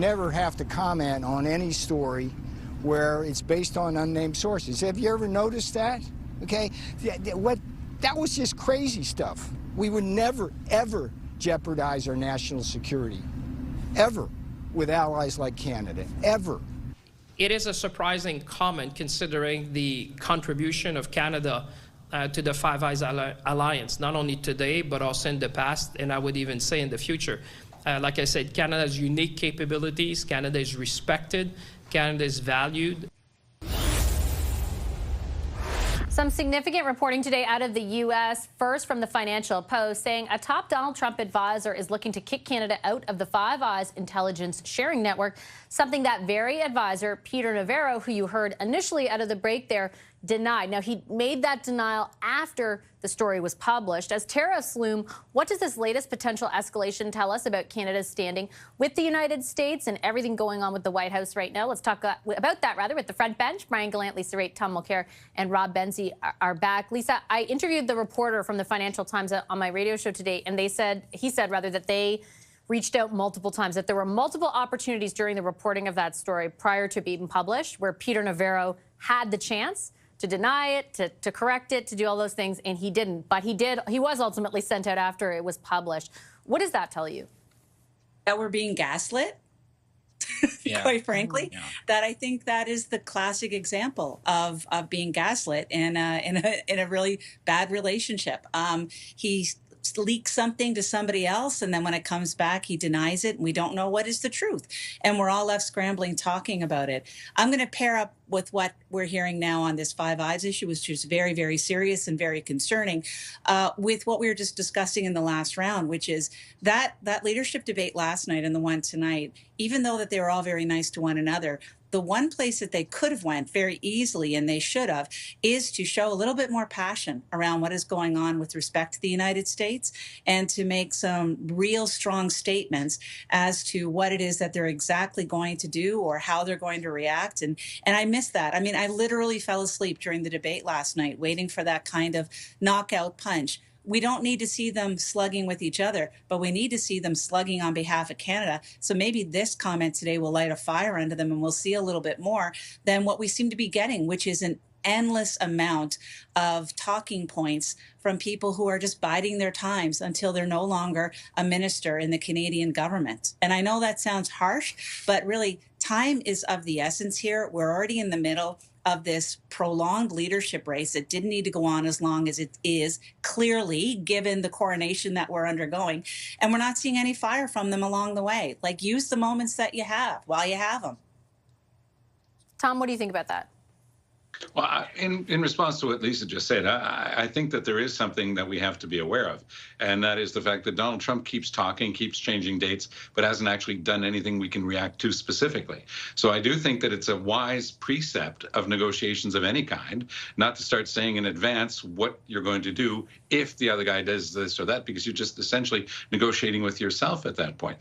never have to comment on any story where it's based on unnamed sources. Have you ever noticed that? Okay, that was just crazy stuff. We would never, ever jeopardize our national security, ever, with allies like Canada, ever. It is a surprising comment considering the contribution of Canada to the Five Eyes Alliance, not only today, but also in the past, and I would even say in the future. Like I said, Canada has unique capabilities, Canada is respected, Canada is valued. Some significant reporting today out of the U.S. First, from the Financial Post, saying a top Donald Trump advisor is looking to kick Canada out of the Five Eyes intelligence sharing network, something that very advisor, Peter Navarro, who you heard initially out of the break there, denied. Now, he made that denial after the story was published. As tariffs loom, what does this latest potential escalation tell us about Canada's standing with the United States and everything going on with the White House right now? Let's talk about that, with the front bench. Brian Gallant, Lisa Raitt, Tom Mulcair, and Rob Benzie are back. Lisa, I interviewed the reporter from the Financial Times on my radio show today, and he said that they reached out multiple times, that there were multiple opportunities during the reporting of that story prior to being published where Peter Navarro had the chance to deny it, to correct it, to do all those things, and he didn't. But he was ultimately sent out after it was published. What does that tell you? That we're being gaslit, yeah. Quite frankly. Yeah. That I think that is the classic example of being gaslit in a really bad relationship. He leaks something to somebody else, and then when it comes back, he denies it, and we don't know what is the truth. And we're all left scrambling, talking about it. I'm going to pair up with what we're hearing now on this Five Eyes issue, which is very, very serious and very concerning, with what we were just discussing in the last round, which is that leadership debate last night and the one tonight, even though that they were all very nice to one another, the one place that they could have went very easily, and they should have, is to show a little bit more passion around what is going on with respect to the United States and to make some real strong statements as to what it is that they're exactly going to do or how they're going to react. And I missed that. I mean, I literally fell asleep during the debate last night, waiting for that kind of knockout punch. We don't need to see them slugging with each other, but we need to see them slugging on behalf of Canada. So maybe this comment today will light a fire under them, and we'll see a little bit more than what we seem to be getting, which is an endless amount of talking points from people who are just biding their times until they're no longer a minister in the Canadian government. And I know that sounds harsh, but really time is of the essence here. We're already in the middle of this prolonged leadership race that didn't need to go on as long as it is, clearly, given the coronation that we're undergoing. And we're not seeing any fire from them along the way. Like, use the moments that you have while you have them. Tom, what do you think about that? Well, in response to what Lisa just said, I think that there is something that we have to be aware of, and that is the fact that Donald Trump keeps talking, keeps changing dates, but hasn't actually done anything we can react to specifically. So I do think that it's a wise precept of negotiations of any kind not to start saying in advance what you're going to do if the other guy does this or that, because you're just essentially negotiating with yourself at that point.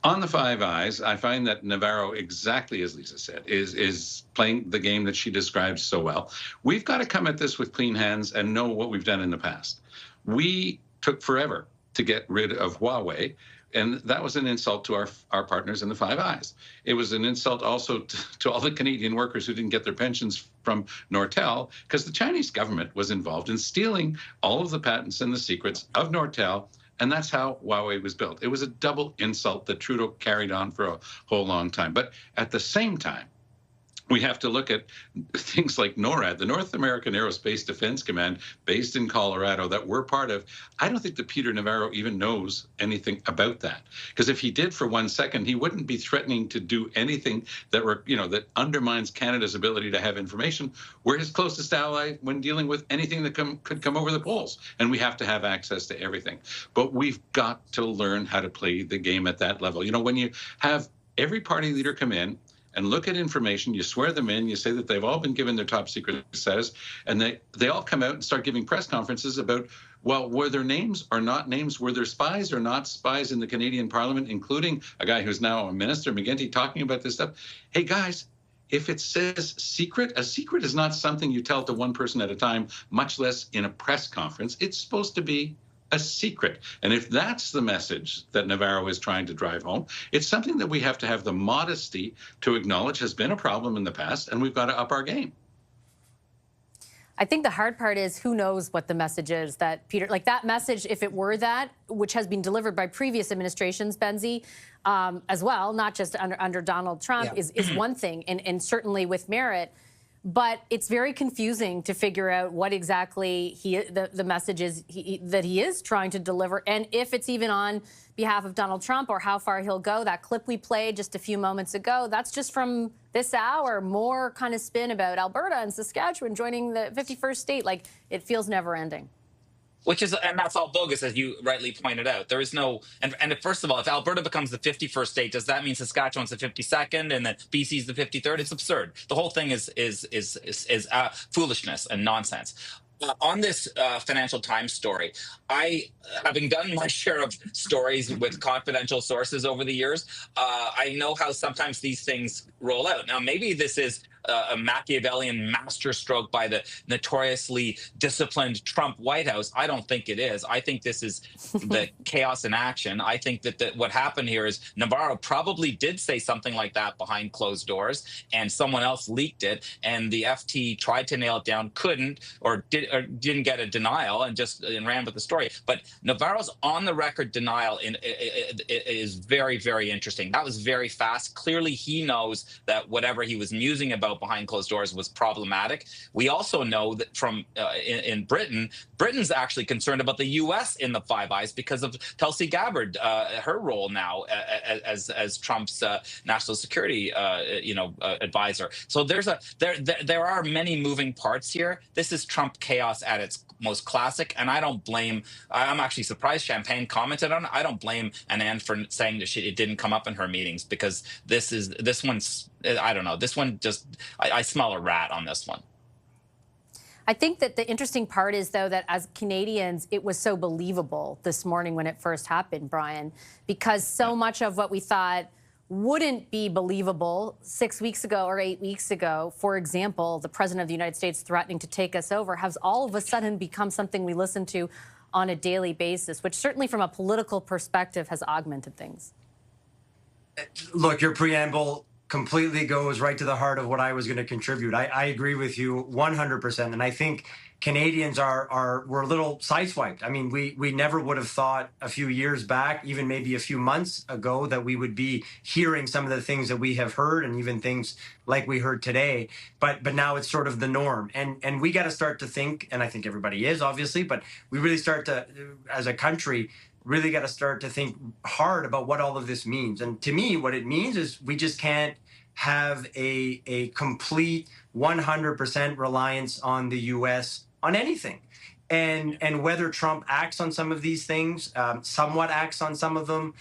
On the Five Eyes, I find that Navarro, exactly as Lisa said, is playing the game that she describes so well. We've got to come at this with clean hands and know what we've done in the past. We took forever to get rid of Huawei, and that was an insult to our partners in the Five Eyes. It was an insult also to all the Canadian workers who didn't get their pensions from Nortel, because the Chinese government was involved in stealing all of the patents and the secrets of Nortel, and that's how Huawei was built. It was a double insult that Trudeau carried on for a whole long time. But at the same time, we have to look at things like NORAD, the North American Aerospace Defense Command, based in Colorado, that we're part of. I don't think that Peter Navarro even knows anything about that, because if he did for 1 second, he wouldn't be threatening to do anything that undermines Canada's ability to have information. We're his closest ally when dealing with anything that could come over the polls, and we have to have access to everything. But we've got to learn how to play the game at that level. When you have every party leader come in and look at information, you swear them in, you say that they've all been given their top secret status, and they all come out and start giving press conferences about, well, were there names or not names? Were there spies or not spies in the Canadian Parliament, including a guy who's now a minister, McGuinty, talking about this stuff? Hey, guys, if it says secret, a secret is not something you tell to one person at a time, much less in a press conference. It's supposed to be a secret. And if that's the message that Navarro is trying to drive home, it's something that we have to have the modesty to acknowledge has been a problem in the past, and we've got to up our game. I think the hard part is who knows what the message is that Peter, like that message, if it were that, which has been delivered by previous administrations, Benzie, as well, not just under Donald Trump, is one thing, and certainly with merit. But it's very confusing to figure out what exactly the message is that he is trying to deliver, and if it's even on behalf of Donald Trump or how far he'll go. That clip we played just a few moments ago, that's just from this hour, more kind of spin about Alberta and Saskatchewan joining the 51st state. Like, it feels never ending. And that's all bogus, as you rightly pointed out. There is no, and first of all, if Alberta becomes the 51st state, does that mean Saskatchewan's the 52nd and then BC's the 53rd? It's absurd. The whole thing is foolishness and nonsense. On this Financial Times story, having done my share of stories with confidential sources over the years, I know how sometimes these things roll out. Now, maybe this is a Machiavellian masterstroke by the notoriously disciplined Trump White House. I don't think it is. I think this is the chaos in action. I think that what happened here is Navarro probably did say something like that behind closed doors, and someone else leaked it, and the FT tried to nail it down, couldn't, or didn't get a denial, and ran with the story. But Navarro's on-the-record denial is very, very interesting. That was very fast. Clearly, he knows that whatever he was musing about behind closed doors was problematic. We also know that from in Britain's actually concerned about the U.S. in the Five Eyes because of Tulsi Gabbard, her role now as Trump's national security advisor. So there are many moving parts here. This is Trump chaos at its most classic, and I don't blame. I'm actually surprised Champagne commented on it. I don't blame Anand for saying that it didn't come up in her meetings, because this one's, I don't know. This one just, I smell a rat on this one. I think that the interesting part is, though, that as Canadians, it was so believable this morning when it first happened, Brian, because so much of what we thought wouldn't be believable 6 weeks ago or 8 weeks ago, for example, the President of the United States threatening to take us over, has all of a sudden become something we listen to on a daily basis, which certainly from a political perspective has augmented things. Look, your preamble completely goes right to the heart of what I was going to contribute. I agree with you 100%. And I think Canadians we're a little sideswiped. I mean, we never would have thought a few years back, even maybe a few months ago, that we would be hearing some of the things that we have heard, and even things like we heard today. But now it's sort of the norm. And we got to start to think, and I think everybody is, obviously, but we really start to, as a country, really got to start to think hard about what all of this means. And to me, what it means is we just can't have a complete 100% reliance on the U.S. on anything. And whether Trump acts on some of these things, somewhat acts on some of them,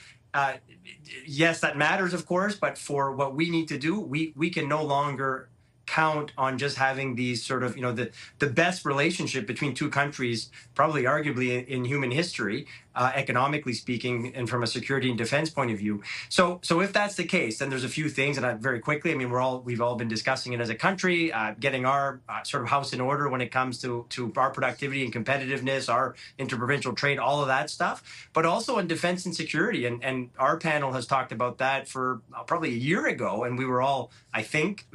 yes, that matters, of course, but for what we need to do, we can no longer count on just having these sort of, the best relationship between two countries, probably arguably in human history, economically speaking, and from a security and defense point of view. So if that's the case, then there's a few things, and very quickly, I mean, we've all been discussing it as a country, getting our sort of house in order when it comes to our productivity and competitiveness, our interprovincial trade, all of that stuff, but also on defense and security. And our panel has talked about that for probably a year ago, and we were all, I think,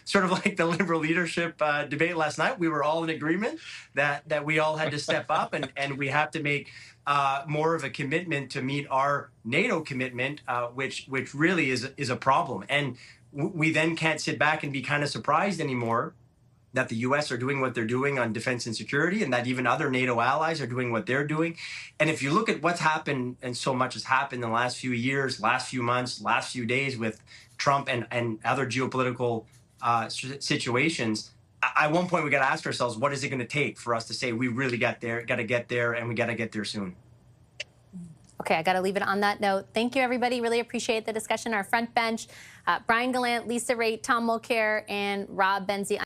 sort of like the Liberal leadership debate last night, we were all in agreement that we all had to step up, and we have to make more of a commitment to meet our NATO commitment, which really is a problem. And we then can't sit back and be kind of surprised anymore that the U.S. are doing what they're doing on defense and security, and that even other NATO allies are doing what they're doing. And if you look at what's happened, and so much has happened in the last few years, last few months, last few days with Trump and other geopolitical situations, at one point we got to ask ourselves, what is it going to take for us to say we really got to get there, and we got to get there soon? Okay, I got to leave it on that note. Thank you, everybody. Really appreciate the discussion. Our front bench, Brian Gallant, Lisa Raitt, Tom Mulcair, and Rob Benzie.